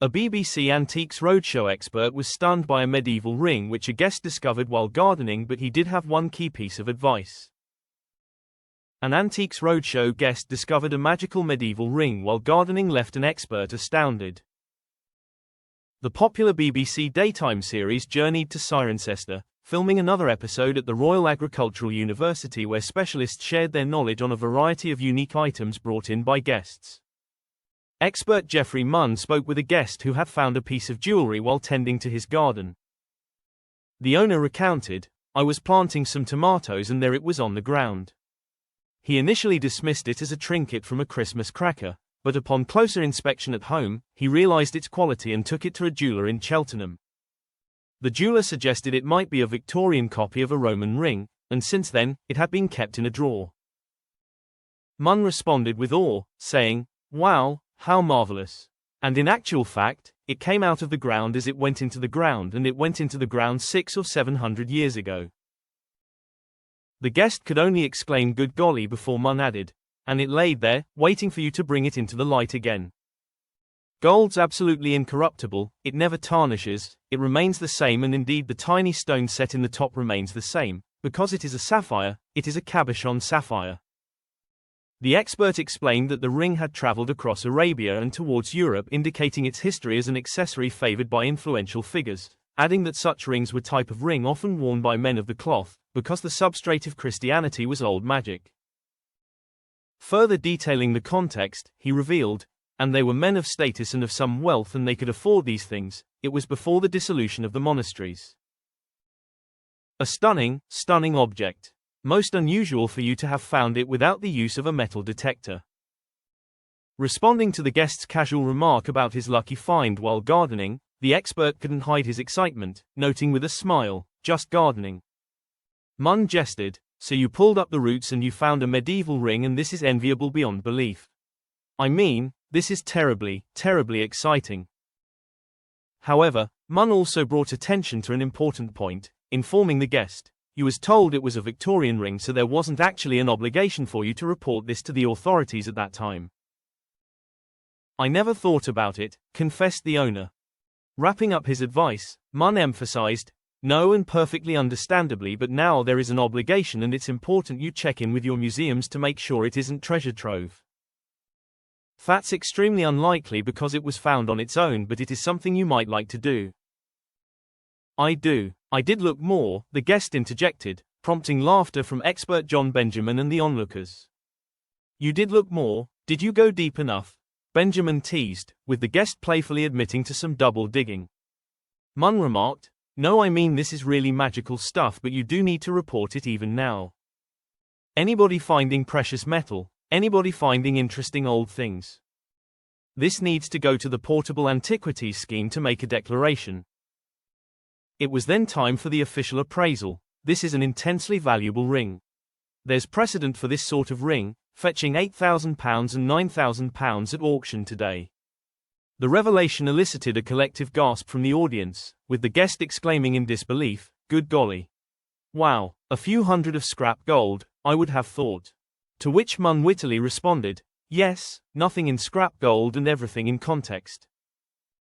A BBC Antiques Roadshow expert was stunned by a medieval ring which a guest discovered while gardening, but he did have one key piece of advice. An Antiques Roadshow guest discovered a magical medieval ring while gardening left an expert astounded. The popular BBC daytime series journeyed to Cirencester, filming another episode at the Royal Agricultural University where specialists shared their knowledge on a variety of unique items brought in by guests. Expert Geoffrey Munn spoke with a guest who had found a piece of jewelry while tending to his garden. The owner recounted, "I was planting some tomatoes and there it was on the ground." He initially dismissed it as a trinket from a Christmas cracker, but upon closer inspection at home, he realized its quality and took it to a jeweler in Cheltenham. The jeweler suggested it might be a Victorian copy of a Roman ring, and since then, it had been kept in a drawer. Munn responded with awe, saying, "Wow, how marvelous." And in actual fact, it came out of the ground as it went into the ground, and it went into the ground 600 or 700 years ago. The guest could only exclaim "good golly" before Munn added, "And it laid there, waiting for you to bring it into the light again. Gold's absolutely incorruptible, it never tarnishes, it remains the same, and indeed the tiny stone set in the top remains the same. Because it is a sapphire, it is a cabochon sapphire." The expert explained that the ring had traveled across Arabia and towards Europe, indicating its history as an accessory favored by influential figures, adding that such rings were type of ring often worn by men of the cloth, because the substrate of Christianity was old magic. Further detailing the context, he revealed, "And they were men of status and of some wealth, and they could afford these things. It was before the dissolution of the monasteries." A stunning object. Most unusual for you to have found it without the use of a metal detector. Responding to the guest's casual remark about his lucky find while gardening, the expert couldn't hide his excitement, noting with a smile, "Just gardening." Munn jested, "So you pulled up the roots and you found a medieval ring, and this is enviable beyond belief. I mean, this is terribly exciting." However, Munn also brought attention to an important point, informing the guest, "You was told it was a Victorian ring, so there wasn't actually an obligation for you to report this to the authorities at that time." "I never thought about it," confessed the owner. Wrapping up his advice, Munn emphasized, "No, and perfectly understandably, but now there is an obligation, and it's important you check in with your museums to make sure it isn't treasure trove. That's extremely unlikely because it was found on its own, but it is something you might like to do." I did look more," the guest interjected, prompting laughter from expert John Benjamin and the onlookers. "You did look more, did you go deep enough?" Benjamin teased, with the guest playfully admitting to some double digging. Munn remarked, "No, I mean this is really magical stuff, but you do need to report it even now. Anybody finding precious metal, anybody finding interesting old things. This needs to go to the Portable Antiquities Scheme to make a declaration." It was then time for the official appraisal. "This is an intensely valuable ring. There's precedent for this sort of ring, fetching £8,000 and £9,000 at auction today." The revelation elicited a collective gasp from the audience, with the guest exclaiming in disbelief, "Good golly. Wow, a few hundred of scrap gold, I would have thought." To which Munn wittily responded, "Yes, nothing in scrap gold and everything in context."